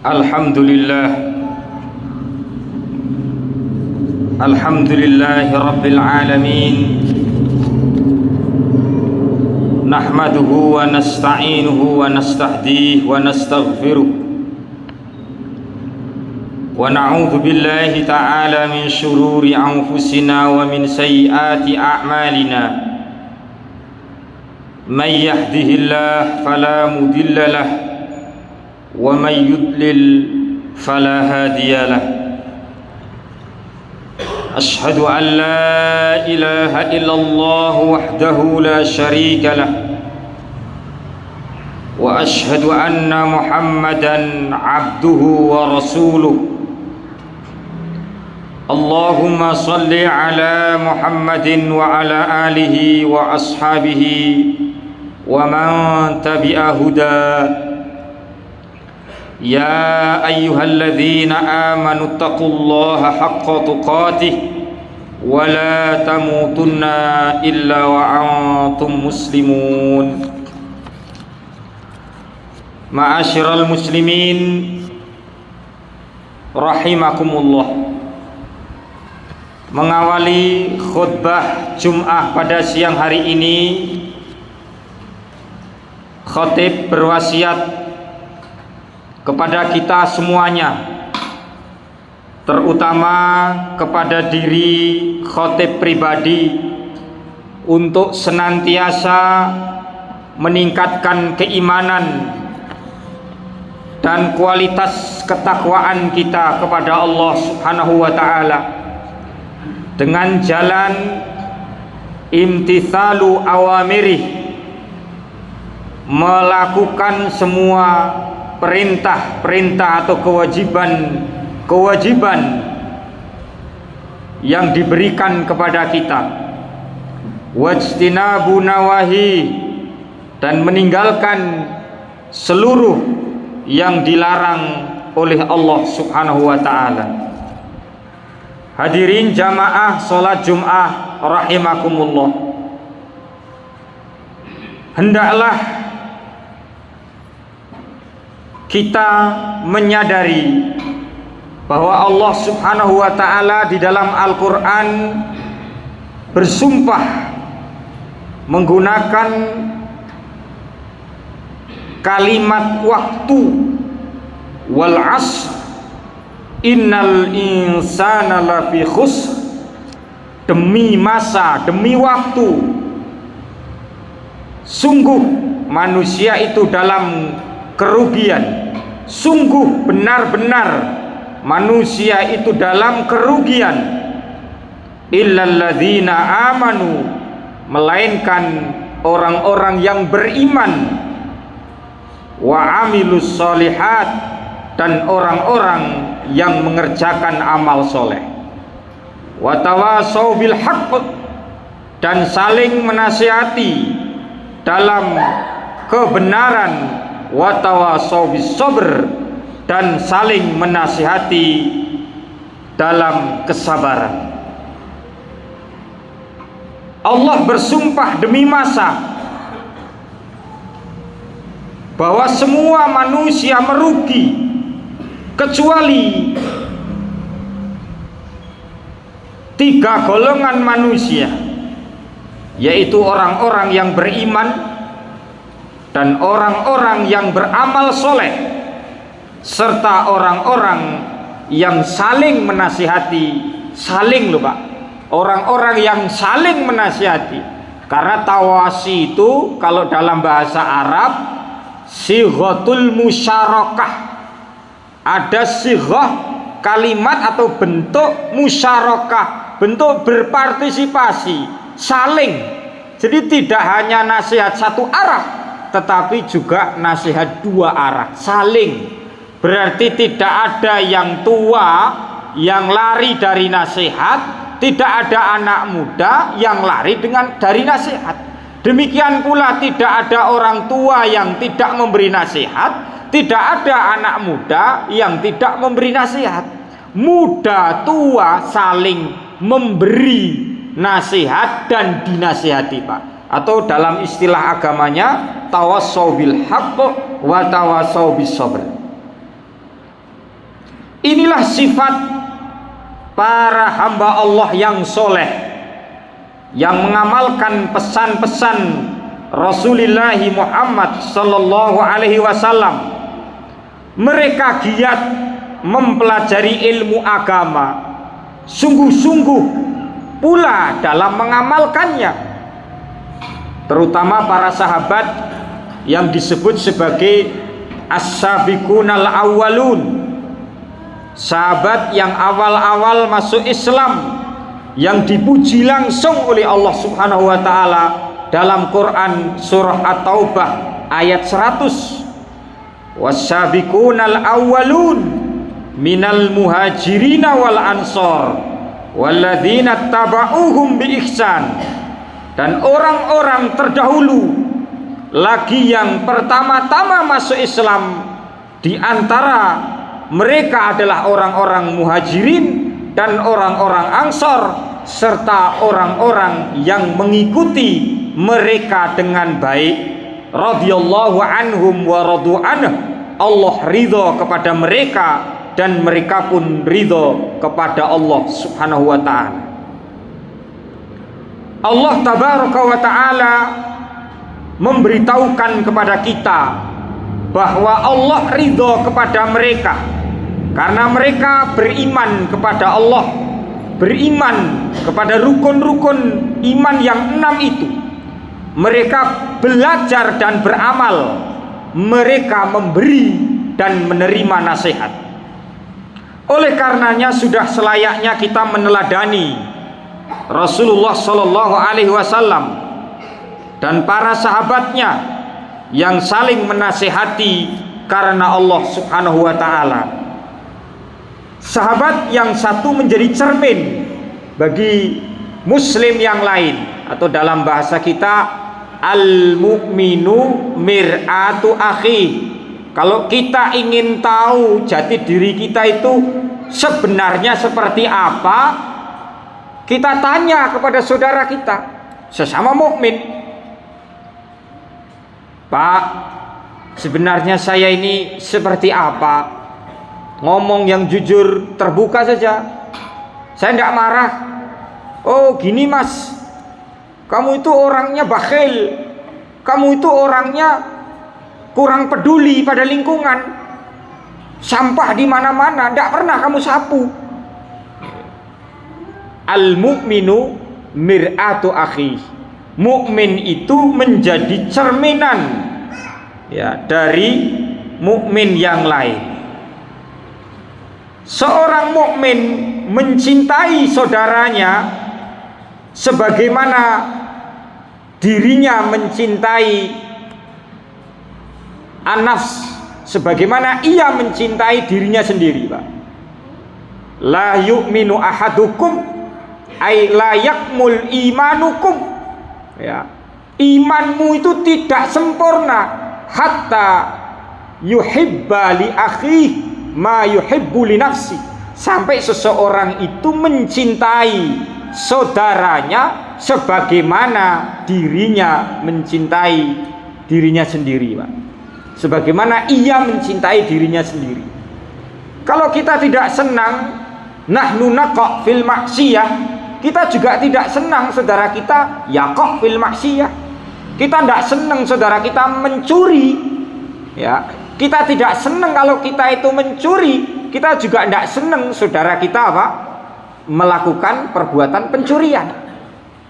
Alhamdulillahi Rabbil Alamin. Nahmaduhu wa nasta'inuhu wa nastahdihi wa nastaghfiruh wa na'udzu billahi ta'ala min syururi anfusina wa min sayyiati a'malina. May yahdihillahu fala mudilla lahu wa may yudlil fala hadiya lahu. Ashhadu an la ilaha illallah wahdahu la syarika lah wa ashhadu anna Muhammadan abduhu wa rasuluh. Allahumma salli ala Muhammadin wa ala alihi wa ashabihi wa man tabi'a huda. Ya ayyuhalladzina amanu taqullaha haqqa tuqatih wa la tamutunna illa wa antum muslimun. Ma'asyiral muslimin rahimakumullah. Mengawali khutbah Jum'ah pada siang hari ini, khatib berwasiat kepada kita semuanya, terutama kepada diri khatib pribadi, untuk senantiasa meningkatkan keimanan dan kualitas ketakwaan kita kepada Allah Subhanahu wa ta'ala dengan jalan imtithalu awamirih, melakukan semua perintah-perintah atau kewajiban yang diberikan kepada kita, wajtinabu nawahi, dan meninggalkan seluruh yang dilarang oleh Allah Subhanahu wa ta'ala. Hadirin jamaah salat Jum'ah rahimakumullah, hendaklah kita menyadari bahwa Allah Subhanahu wa ta'ala di dalam Al-Quran bersumpah menggunakan kalimat waktu, wal asr innal insana lafi khusr, demi masa, demi waktu, sungguh manusia itu dalam kerugian. Sungguh benar-benar manusia itu dalam kerugian. Illalladzina amanu, melainkan orang-orang yang beriman, wa amilus solihat, dan orang-orang yang mengerjakan amal soleh, wa tawasau bil haqq, dan saling menasihati dalam kebenaran, wa tawasau bis sabr, dan saling menasihati dalam kesabaran. Allah bersumpah demi masa bahwa semua manusia merugi kecuali 3 golongan manusia, yaitu orang-orang yang beriman dan orang-orang yang beramal soleh, serta orang-orang yang saling menasihati, orang-orang yang saling menasihati. Karena tawasi itu kalau dalam bahasa Arab sighatul musyarakah, ada sighah kalimat atau bentuk musyarakah, bentuk berpartisipasi, saling. Jadi tidak hanya nasihat satu arah, tetapi juga nasihat 2 arah, saling. Berarti tidak ada yang tua yang lari dari nasihat, tidak ada anak muda yang lari dari nasihat. Demikian pula tidak ada orang tua yang tidak memberi nasihat, tidak ada anak muda yang tidak memberi nasihat. Muda tua saling memberi nasihat dan dinasihati, Pak. atau dalam istilah agamanya tawassau bil haqq wa tawassau bis sabr. Inilah sifat para hamba Allah yang soleh, yang mengamalkan pesan-pesan Rasulullah Muhammad sallallahu alaihi wasallam. Mereka giat mempelajari ilmu agama, sungguh-sungguh pula dalam mengamalkannya. Terutama para sahabat yang disebut sebagai as-sabiqunal awwalun, sahabat yang awal-awal masuk Islam, yang dipuji langsung oleh Allah Subhanahu wa taala dalam Quran surah At-Taubah ayat 100. Was-sabiqunal awwalun minal muhajirina wal ansor walladzina taba'uhum bi ihsan. Dan orang-orang terdahulu lagi yang pertama-tama masuk Islam di antara mereka adalah orang-orang muhajirin dan orang-orang ansor, serta orang-orang yang mengikuti mereka dengan baik. Radhiyallahu anhum wa radu anhu. Allah ridho kepada mereka dan mereka pun ridho kepada Allah Subhanahu wa ta'ala. Allah tabaraka wa ta'ala memberitahukan kepada kita bahwa Allah ridho kepada mereka karena mereka beriman kepada Allah, beriman kepada rukun-rukun iman yang 6 itu. Mereka belajar dan beramal, mereka memberi dan menerima nasihat. Oleh karenanya sudah selayaknya kita meneladani Rasulullah Shallallahu Alaihi Wasallam dan para sahabatnya yang saling menasihati karena Allah Subhanahu Wa Taala. Sahabat yang satu menjadi cermin bagi muslim yang lain, atau dalam bahasa kita al-mu'minu mir'atu akhi. Kalau kita ingin tahu jati diri kita itu sebenarnya seperti apa, kita tanya kepada saudara kita sesama mukmin. Pak, sebenarnya saya ini seperti apa? Ngomong yang jujur, terbuka saja. Saya tidak marah. Oh gini mas, kamu itu orangnya bakhil, kamu itu orangnya kurang peduli pada lingkungan, sampah di mana-mana, tidak pernah kamu sapu. Al-mu'minu mir'atu akhi. Mukmin itu menjadi cerminan ya dari mukmin yang lain. Seorang mukmin mencintai saudaranya sebagaimana dirinya mencintai an-nafs, sebagaimana ia mencintai dirinya sendiri, Pak. La yu'minu ahadukum ay la yakmul imanukum. Ya. Imanmu itu tidak sempurna hatta yuhibba li akhihi ma yuhibbu li nafsi. Sampai seseorang itu mencintai saudaranya sebagaimana dirinya mencintai dirinya sendiri, Pak. Sebagaimana ia mencintai dirinya sendiri. Kalau kita tidak senang nahnu naqa fil maksiyah, kita juga tidak senang saudara kita yaqa fil maksiyah. Kita tidak senang saudara kita mencuri, ya. Kita tidak senang kalau kita itu mencuri. Kita juga tidak senang saudara kita apa? Melakukan perbuatan pencurian.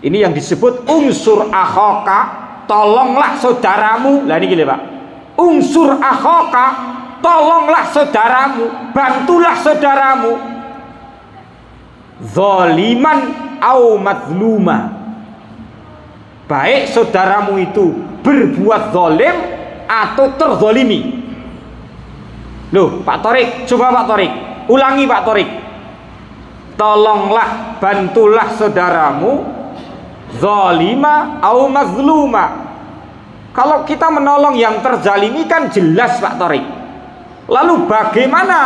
Ini yang disebut unsur akhaka, tolonglah saudaramu. Lah ini gini, Pak. Unsur akhaka, tolonglah saudaramu, bantulah saudaramu. Zaliman au madluma. Baik saudaramu itu berbuat zalim atau terzalimi. Loh, Pak Torik, coba Pak Torik, ulangi Pak Torik. Tolonglah, bantulah saudaramu, zalima au mazluma. Kalau kita menolong yang terzalimi kan jelas Pak Torik. Lalu bagaimana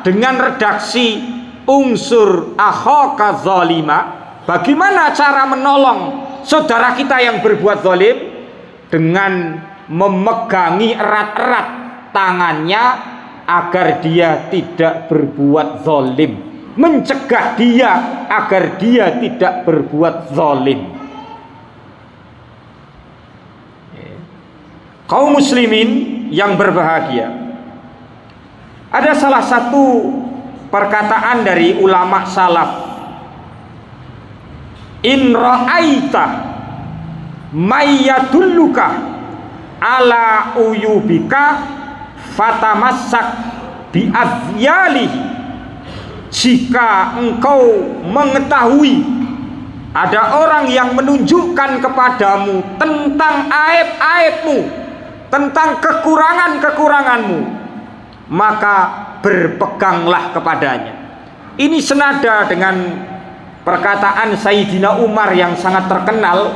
dengan redaksi unsur akhaka zalima? Bagaimana cara menolong saudara kita yang berbuat zalim dengan memegangi erat-erat tangannya agar dia tidak berbuat zalim, mencegah dia agar dia tidak berbuat zalim. Kaum muslimin yang berbahagia, ada salah satu perkataan dari ulama salaf, in ra'aita mayyadulluka ala uyubika fatamassak bi azyalihi. Jika engkau mengetahui ada orang yang menunjukkan kepadamu tentang aib-aibmu, tentang kekurangan-kekuranganmu, maka berpeganglah kepadanya. Ini senada dengan perkataan Sayyidina Umar yang sangat terkenal,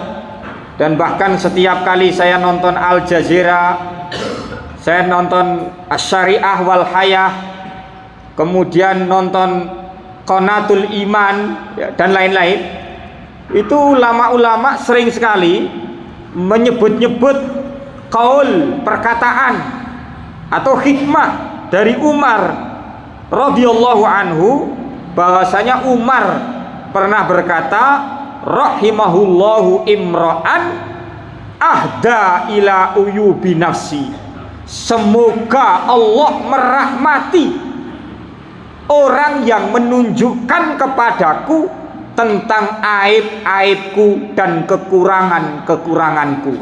dan bahkan setiap kali saya nonton Al Jazeera, saya nonton Asy-Syariah wal Hayah, kemudian nonton Qanatul Iman dan lain-lain, itu ulama-ulama sering sekali menyebut-nyebut kaul, perkataan atau hikmah dari Umar radhiyallahu anhu, bahwasanya Umar pernah berkata, rahimahullahu imra'an ahda ila uyubi nafsi. Semoga Allah merahmati orang yang menunjukkan kepadaku tentang aib-aibku dan kekurangan-kekuranganku.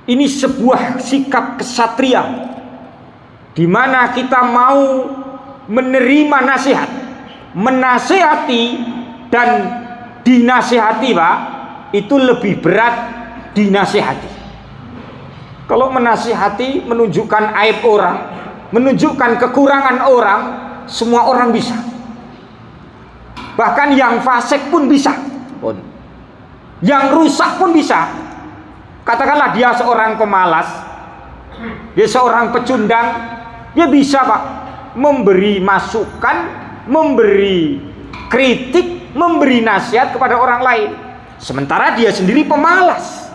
Ini sebuah sikap kesatria, di mana kita mau menerima nasihat, menasihati dan dinasihati, Pak, itu lebih berat dinasihati. Kalau menasihati menunjukkan aib orang, menunjukkan kekurangan orang, semua orang bisa. Bahkan yang fasik pun bisa, yang rusak pun bisa. Katakanlah dia seorang pemalas, dia seorang pecundang, dia bisa, Pak, memberi masukan, memberi kritik, memberi nasihat kepada orang lain, sementara dia sendiri pemalas.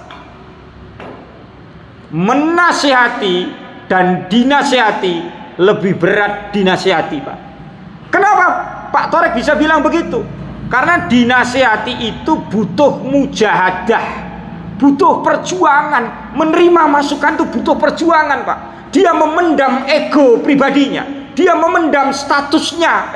Menasihati dan dinasihati lebih berat dinasihati, Pak. Kenapa Pak Torek bisa bilang begitu? Karena dinasihati itu butuh mujahadah, butuh perjuangan. Menerima masukan itu butuh perjuangan, Pak. Dia memendam ego pribadinya, dia memendam statusnya.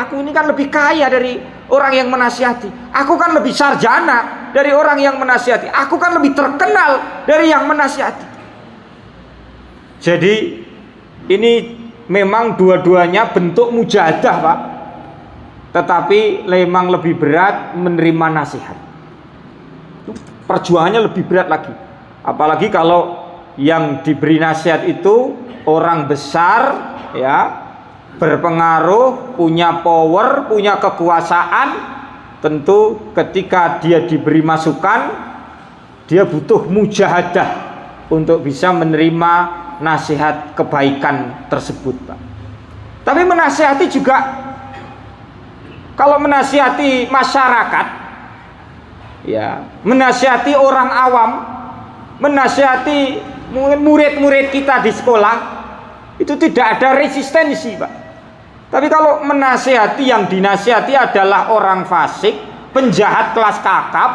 Aku ini kan lebih kaya dari orang yang menasihati, aku kan lebih sarjana dari orang yang menasihati, aku kan lebih terkenal dari yang menasihati. Jadi ini memang dua-duanya bentuk mujahadah, Pak, tetapi memang lebih berat menerima nasihat. Perjuangannya lebih berat lagi, apalagi kalau yang diberi nasihat itu orang besar, ya, berpengaruh, punya power, punya kekuasaan. Tentu ketika dia diberi masukan, dia butuh mujahadah untuk bisa menerima nasihat kebaikan tersebut, Pak. Tapi menasihati juga, kalau menasihati masyarakat, ya, menasihati orang awam, menasihati murid-murid kita di sekolah, itu tidak ada resistensi, Pak. Tapi kalau menasihati, yang dinasihati adalah orang fasik, penjahat kelas kakap,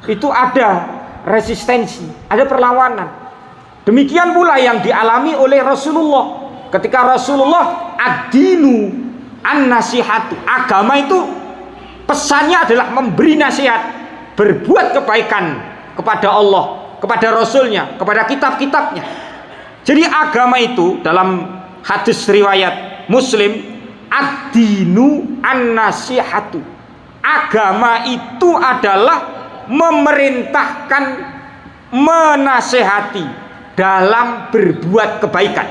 itu ada resistensi, ada perlawanan. Demikian pula yang dialami oleh Rasulullah. Ketika Rasulullah ad-dinu an-nasihatu, agama itu pesannya adalah memberi nasihat, berbuat kebaikan kepada Allah, kepada Rasulnya, kepada kitab-kitabnya. Jadi agama itu dalam hadis riwayat Muslim, ad-dinu an-nasihatu, agama itu adalah memerintahkan, menasehati dalam berbuat kebaikan.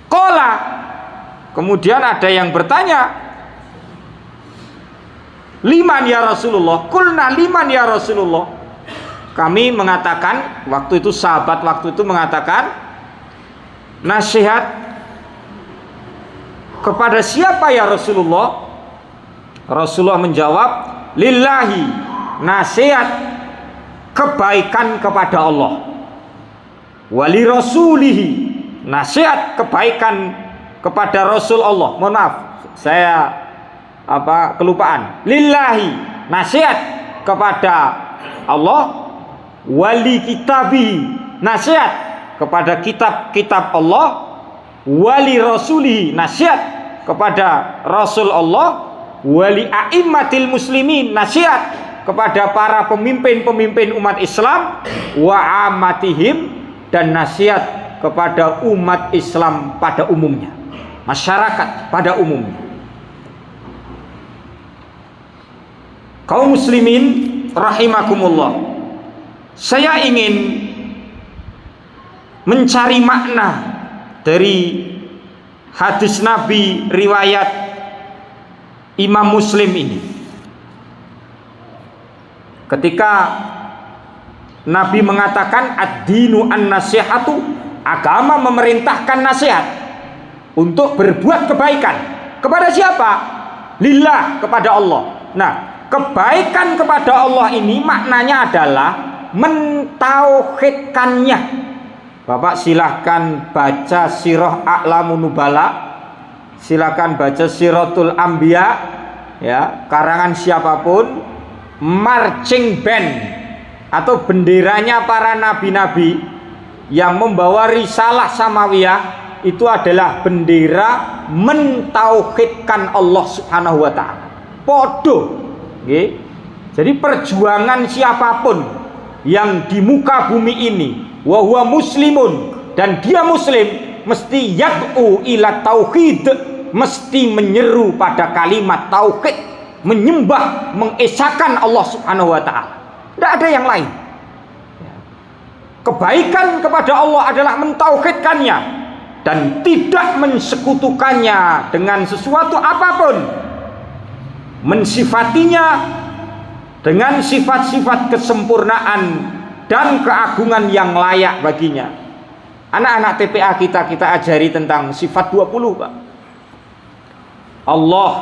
Qala, kemudian ada yang bertanya, liman ya Rasulullah? Qulna liman ya Rasulullah? Kami mengatakan, waktu itu sahabat waktu itu mengatakan, nasihat kepada siapa ya Rasulullah? Rasulullah menjawab, lillahi, nasihat kebaikan kepada Allah. Wali rasulihi, nasihat kebaikan kepada Rasul Allah. Mohon maaf, saya kelupaan. Lillahi, nasihat kepada Allah. Wali kitabi, nasihat kepada kitab-kitab Allah. Wali rasulihi, nasihat kepada Rasul Allah. Wali a'immatil muslimin, nasihat kepada para pemimpin-pemimpin umat Islam. Wa amatihim, dan nasihat kepada umat Islam pada umumnya, masyarakat pada umumnya. Kaum muslimin rahimakumullah, saya ingin mencari makna dari hadis Nabi riwayat Imam Muslim ini. Ketika Nabi mengatakan ad-dinu an-nasihatu, agama memerintahkan nasihat untuk berbuat kebaikan. Kepada siapa? Lillah, kepada Allah. Nah, kebaikan kepada Allah ini maknanya adalah mentauhidkannya. Bapak silahkan baca Sirah A'lamun Nubala, silakan baca Siratul Anbiya, ya, karangan siapapun, marching band atau benderanya para nabi-nabi yang membawa risalah samawiyah itu adalah bendera mentauhidkan Allah Subhanahu wa taala. Podo, nggih. Jadi perjuangan siapapun yang di muka bumi ini wa huwa muslimun, dan dia muslim, mesti yad'u ila tauhid, mesti menyeru pada kalimat tauhid, menyembah, mengesahkan Allah Subhanahu wa taala. Tidak ada yang lain. Kebaikan kepada Allah adalah mentauhidkannya dan tidak mensekutukannya dengan sesuatu apapun, mensifatinya dengan sifat-sifat kesempurnaan dan keagungan yang layak baginya. Anak-anak TPA kita ajari tentang sifat 20, Pak. Allah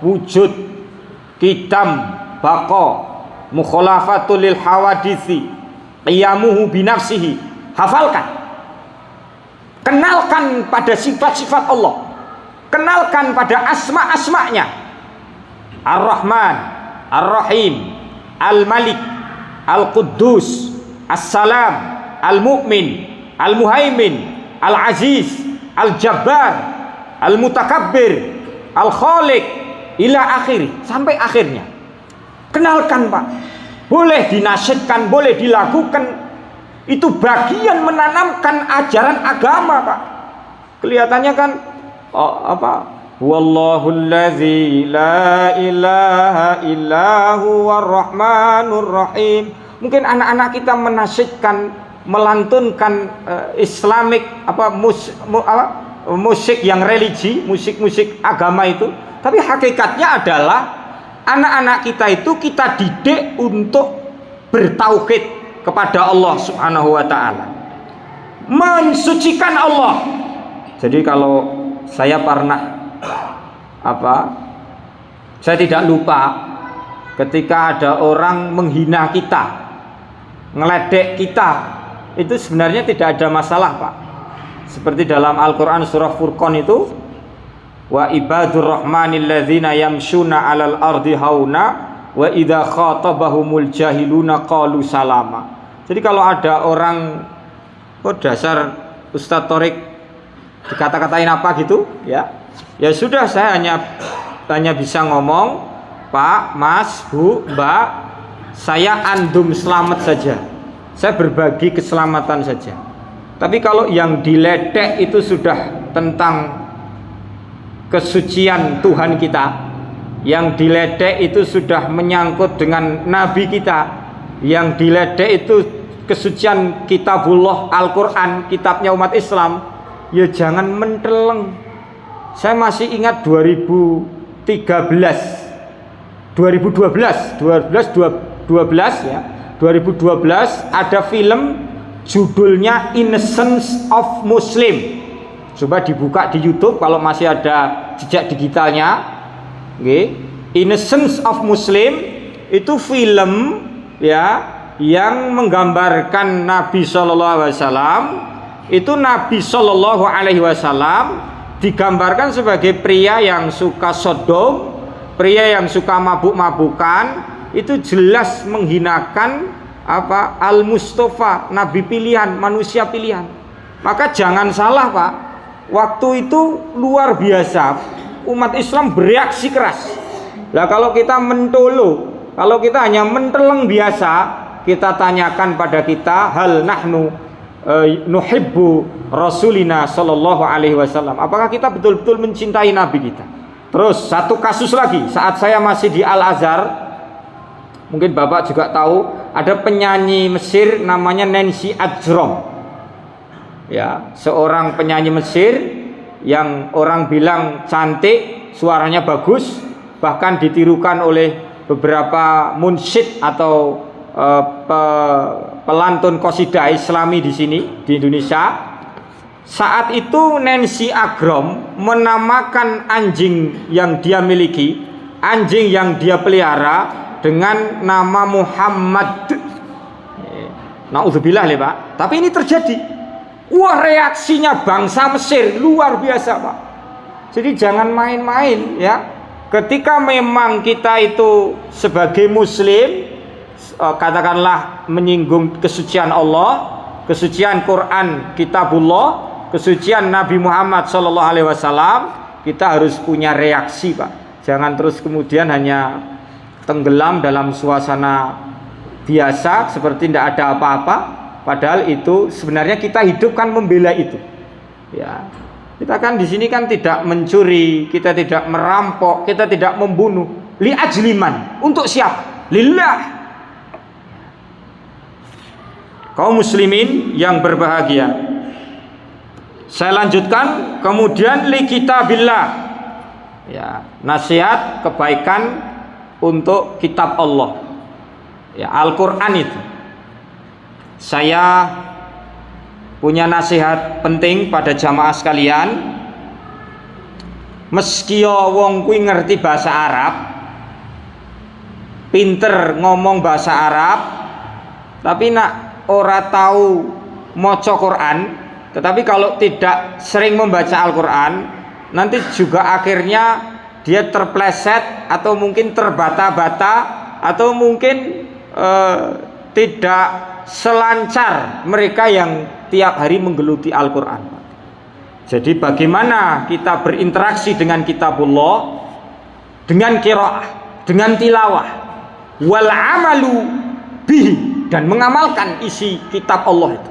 wujud, qidam, baqa, mukhalafatul lil hawaditsi, qiyamuhu binafsihi. Hafalkan. Kenalkan pada sifat-sifat Allah. Kenalkan pada asma-asma'nya. Ar-Rahman, Ar-Rahim, Al-Malik, Al-Quddus, As-Salam, Al-Mu'min, Al-Muhaimin, Al-Aziz, Al-Jabbar, Al-Mutakabbir, Al-Khaliq, ila akhiri, sampai akhirnya. Kenalkan, Pak. Boleh dinasyidkan, boleh dilakukan. Itu bagian menanamkan ajaran agama, Pak. Kelihatannya kan Wallahul ladzi la ilaha illahu warrahmanur rahim. Mungkin anak-anak kita menasyidkan, melantunkan Islamic musik yang religi, musik-musik agama itu, tapi hakikatnya adalah anak-anak kita itu kita didik untuk bertauhid kepada Allah Subhanahu wa taala, mensucikan Allah. Jadi kalau saya pernah saya tidak lupa ketika ada orang menghina kita, ngeledek kita, itu sebenarnya tidak ada masalah, Pak. Seperti dalam Al-Quran surah Furqan itu, wa ibadur rahmanil ladzina yamshuna 'alal ardi hauna wa idza khatabahumul jahiluna qalu salama. Jadi kalau ada orang, dasar Ustadz Torik dikata-katain apa gitu, ya sudah, saya hanya bisa ngomong, Pak, Mas, Bu, Mbak, saya andum selamat saja, saya berbagi keselamatan saja. Tapi kalau yang diledek itu sudah tentang kesucian Tuhan kita, yang diledek itu sudah menyangkut dengan Nabi kita, yang diledek itu kesucian kitabullah Al-Quran, kitabnya umat Islam, ya jangan menteleng. Saya masih ingat 2012 ya, 2012 ada film judulnya Innocence of Muslim. Coba dibuka di YouTube kalau masih ada jejak digitalnya, Innocence of Muslim itu film ya yang menggambarkan Nabi Shallallahu Alaihi Wasallam. Itu Nabi Shallallahu Alaihi Wasallam digambarkan sebagai pria yang suka sodom, pria yang suka mabuk-mabukan. Itu jelas menghinakan apa Al-Mustafa, Nabi pilihan, manusia pilihan. Maka jangan salah Pak, waktu itu luar biasa, umat Islam bereaksi keras. Lah kalau kita mentolo, kalau kita hanya menteleng biasa, kita tanyakan pada kita, hal nahnu nuhibbu rasulina sallallahu alaihi wasallam, apakah kita betul-betul mencintai Nabi kita? Terus satu kasus lagi, saat saya masih di Al-Azhar, mungkin Bapak juga tahu, ada penyanyi Mesir namanya Nancy Ajram. Ya, seorang penyanyi Mesir yang orang bilang cantik, suaranya bagus, bahkan ditirukan oleh beberapa munsyid atau pelantun qasidah Islami di sini di Indonesia. Saat itu Nancy Ajram menamakan anjing yang dia miliki, anjing yang dia pelihara, dengan nama Muhammad. Naudzubillah ya Pak. Tapi ini terjadi. Wah, reaksinya bangsa Mesir luar biasa Pak. Jadi jangan main-main ya. Ketika memang kita itu sebagai Muslim, katakanlah menyinggung kesucian Allah, kesucian Quran, Kitabullah, kesucian Nabi Muhammad Sallallahu Alaihi Wasallam, kita harus punya reaksi Pak. Jangan terus kemudian hanya tenggelam dalam suasana biasa seperti tidak ada apa-apa. Padahal itu sebenarnya kita hidup kan membela itu. Ya. Kita kan di sini kan tidak mencuri, kita tidak merampok, kita tidak membunuh. Li ajliman, untuk siapa? Lillah. Kaum muslimin yang berbahagia. Saya lanjutkan, kemudian li kitabillah. Ya, nasihat kebaikan untuk kitab Allah. Ya, Al-Qur'an itu. Saya punya nasihat penting pada jamaah sekalian. Meski wong kuwi ngerti bahasa Arab, pinter ngomong bahasa Arab, tapi nak ora tahu maca Quran, tetapi kalau tidak sering membaca Al-Quran, nanti juga akhirnya dia terpleset atau mungkin terbata-bata atau mungkin tidak selancar mereka yang tiap hari menggeluti Al-Quran. Jadi bagaimana kita berinteraksi dengan kitabullah, dengan qiraah, dengan tilawah, wal amalu bihi, dan mengamalkan isi kitab Allah itu.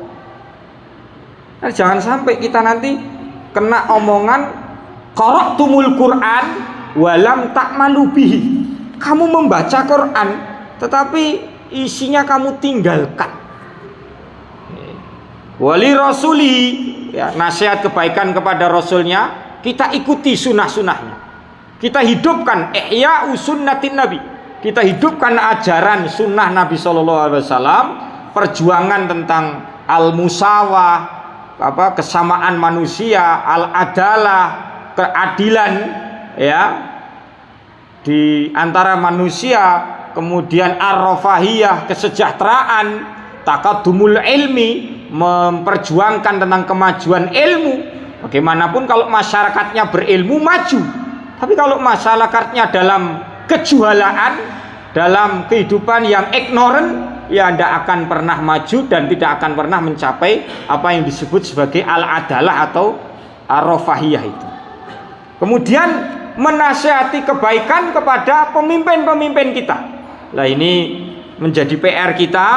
Nah, jangan sampai kita nanti kena omongan qara'tumul Quran walam ta'malu bihi. Kamu membaca Quran tetapi isinya kamu tinggalkan. Wali rasuli, ya, nasihat kebaikan kepada rasulnya, kita ikuti sunnah-sunnahnya, kita hidupkan ihya sunnatin nabi, kita hidupkan ajaran sunnah Nabi SAW, perjuangan tentang al-musawah, kesamaan manusia, al-adalah, keadilan ya di antara manusia, kemudian ar-rafahiyah, kesejahteraan, takadumul ilmi, memperjuangkan tentang kemajuan ilmu. Bagaimanapun kalau masyarakatnya berilmu maju, tapi kalau masyarakatnya dalam kejualaan, dalam kehidupan yang ignorant, ya tidak akan pernah maju dan tidak akan pernah mencapai apa yang disebut sebagai al-adalah atau ar-rafahiyah itu. Kemudian menasihati kebaikan kepada pemimpin-pemimpin kita. Nah, ini menjadi PR kita.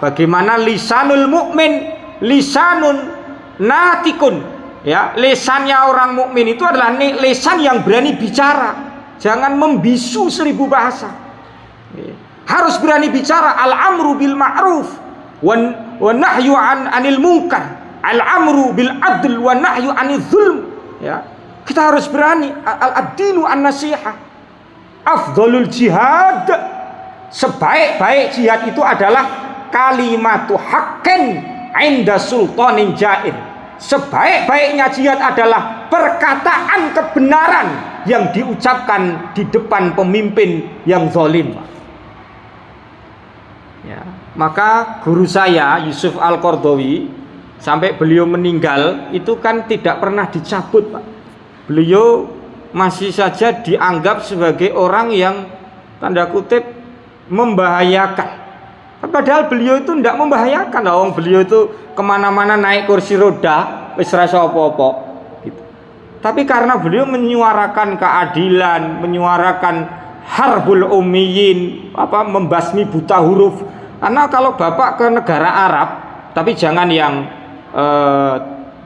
Bagaimana lisanul mukmin lisanun natikun, ya, lisannya orang mukmin itu adalah lisan yang berani bicara, jangan membisu 1000 bahasa. Harus berani bicara. Al-amru bil ma'ruf wa nahyu anil munkar, al-amru bil adl wa nahyu anil zulm. Ya, kita harus berani. Al-adinu an-nasihah. Afdhalul jihad, sebaik-baik jihad itu adalah kalimatu haqqin inda sultanin jair. Sebaik-baiknya jihad adalah perkataan kebenaran yang diucapkan di depan pemimpin yang zalim. Ya, maka guru saya Yusuf Al-Qaradawi sampai beliau meninggal itu kan tidak pernah dicabut, Pak. Beliau masih saja dianggap sebagai orang yang tanda kutip membahayakan. Padahal beliau itu tidak membahayakan. Wong beliau itu kemana-mana naik kursi roda, wis ra apa-apa gitu. Tapi karena beliau menyuarakan keadilan, menyuarakan harbul ummiyin, membasmi buta huruf. Karena kalau Bapak ke negara Arab, tapi jangan yang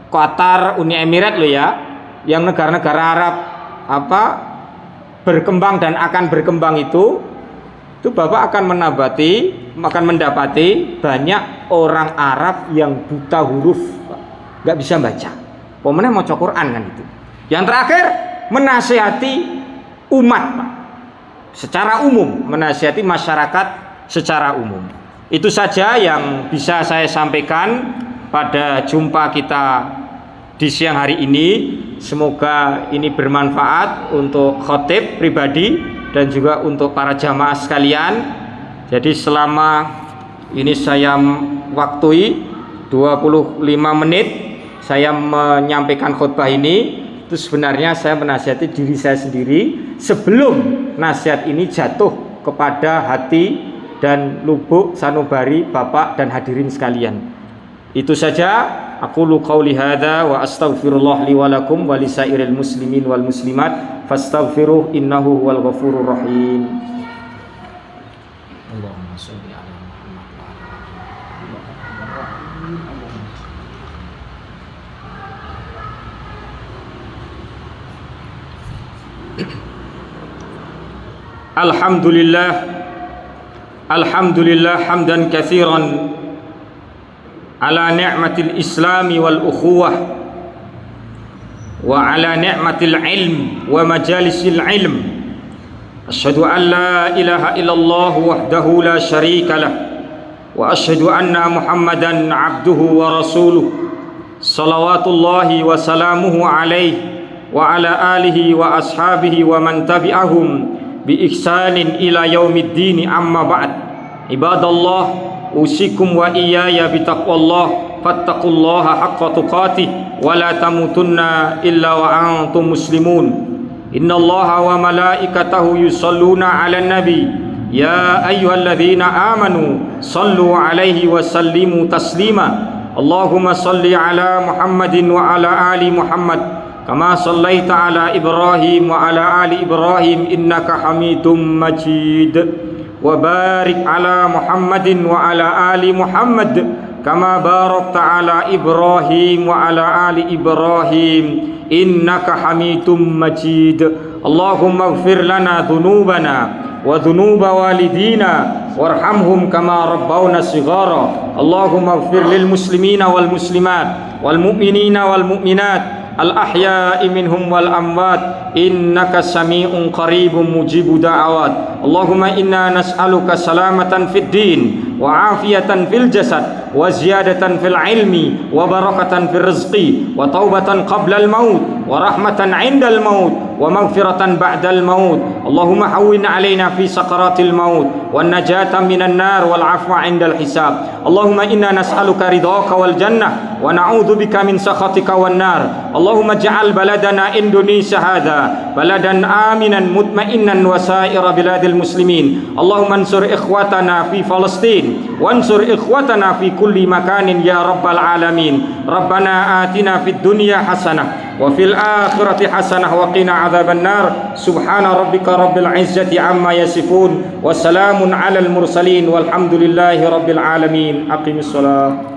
Qatar, Uni Emirat loh ya, yang negara-negara Arab berkembang dan akan berkembang itu Bapak akan mendapati banyak orang Arab yang buta huruf, nggak bisa baca. Pemenang mau Quran kan itu. Yang terakhir menasihati umat, Pak. Secara umum, menasihati masyarakat secara umum. Itu saja yang bisa saya sampaikan pada jumpa kita di siang hari ini. Semoga ini bermanfaat untuk khotib pribadi dan juga untuk para jamaah sekalian. Jadi selama ini saya waktui 25 menit saya menyampaikan khutbah ini. Itu sebenarnya saya menasihati diri saya sendiri sebelum nasihat ini jatuh kepada hati dan lubuk sanubari Bapak dan hadirin sekalian. Itu saja, aqulu qauli hadza wa astaghfirullah li wa lakum wa lisairil muslimin wal muslimat fastaghfiruh innahu huwal ghafurur rahim. Allahumma shalli ala Muhammad wa ala Alhamdulillah, alhamdulillah hamdan katsiran ala ni'matil islami wal ukhuwah wa ala ni'matil ilm wa majalisil ilm. Asyhadu an la ilaha illallah wahdahu la syarika lah wa asyhadu anna Muhammadan abduhu wa rasuluh salawatullahi wa salamuhu alaihi wa ala alihi wa ashabihi wa man tabi'ahum bi ihsanin ila yaumiddin. Amma ba'd. Ibadallah, usikum wa iyaya bitaqwallah fattaqullaha haqqa tuqatih wa la tamutunna illa wa antum muslimun. Innallaha wa malaikatahu yusalluna 'alan nabi ya ayyuhalladzina amanu sallu 'alaihi wa sallimu taslima. Allahumma salli 'ala Muhammadin wa 'ala ali Muhammad kama sallaita 'ala Ibrahim wa 'ala ali Ibrahim innaka Hamidum Majid. Wa barik 'ala Muhammadin wa 'ala ali Muhammad kama barakta 'ala Ibrahim wa 'ala ali Ibrahim innaka Hamidum Majid. Allahumma ighfir lana dhunubana wa dhunuba walidina warhamhum kama rabbawna shighara. Allahumma ighfir lil muslimina wal muslimat wal mu'minina wal mu'minat al-ahya'i minhum wal amwat innaka sami'un qaribun mujibud da'awat. Allahumma inna nas'aluka salamatan fid din wa afiyatan fil jasad wa ziyadatan fil ilmi wa barakatan fil rizqi wa taubatan qabla al maut wa rahmatan 'inda al maut wa maghfiratan ba'da al maut. Allahumma hawwin 'alaina fi sakaratil maut wan najata minan nar wal 'afwa 'inda al hisab. Allahumma inna nas'aluka ridhaka wal jannah wa na'udzubika min sakhatika wan nar. Allahumma ja'al baladana Indonesia hadha baladan aminan mutma'innan wa sa'ira biladil muslimin. Allahumma ansur ikhwatana fi Palestin wansur ikhwatana fi kulli makanin ya rabbal alamin. Rabbana atina fid dunya hasanah wa fil akhirati hasanah wa qina adzaban nar. Subhana rabbika rabbil izzati amma yasifun wa salamun alal mursalin walhamdulillahi rabbil alamin. Aqimus shalah.